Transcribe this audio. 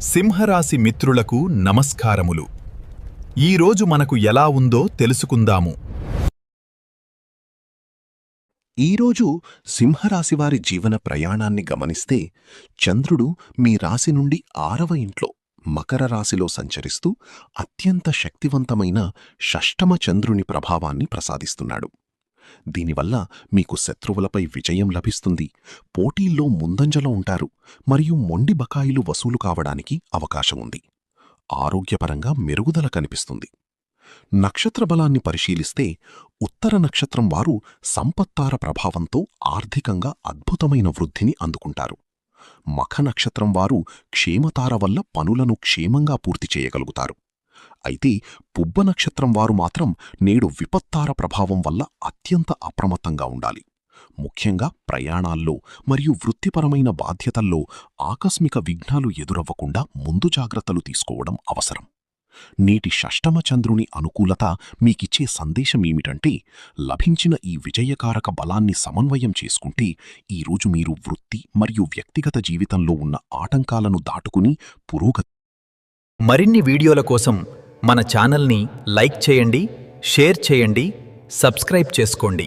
సింహరాశి మిత్రులకు నమస్కారములు. ఈరోజు మనకు ఎలా ఉందో తెలుసుకుందాము. ఈరోజు సింహరాశివారి జీవన ప్రయాణాన్ని గమనిస్తే చంద్రుడు మీ రాశి నుండి 6వ ఇంట్లో మకర రాశిలో సంచరిస్తూ అత్యంత శక్తివంతమైన షష్టమ చంద్రుని ప్రభావాన్ని ప్రసాదిస్తున్నాడు. దీనివల్ల మీకు శత్రువులపై విజయం లభిస్తుంది, పోటీల్లో ముందంజలో ఉంటారు మరియు మొండి బకాయిలు వసూలు కావడానికి అవకాశం ఉంది. ఆరోగ్యపరంగా మెరుగుదల కనిపిస్తుంది. నక్షత్ర బలాన్ని పరిశీలిస్తే ఉత్తర నక్షత్రం వారు సంపత్తార ప్రభావంతో ఆర్థికంగా అద్భుతమైన వృద్ధిని అందుకుంటారు. మఖ నక్షత్రం వారు క్షేమతార వల్ల పనులను క్షేమంగా పూర్తి చేయగలుగుతారు. అయితే పుబ్బ నక్షత్రం వారు మాత్రం నేడు విపత్తార ప్రభావం వల్ల అత్యంత అప్రమత్తంగా ఉండాలి. ముఖ్యంగా ప్రయాణాల్లో మరియు వృత్తిపరమైన బాధ్యతల్లో ఆకస్మిక విఘ్నాలు ఎదురవ్వకుండా ముందు జాగ్రత్తలు తీసుకోవడం అవసరం. నేటి షష్టమ చంద్రుని అనుకూలత మీకిచ్చే సందేశమేమిటంటే, లభించిన ఈ విజయకారక బలాన్ని సమన్వయం చేసుకుంటే ఈరోజు మీరు వృత్తి మరియు వ్యక్తిగత జీవితంలో ఉన్న ఆటంకాలను దాటుకుని పురోగతి. మరిన్ని వీడియోల కోసం మన ఛానల్ని లైక్ చేయండి, షేర్ చేయండి, సబ్స్క్రైబ్ చేసుకోండి.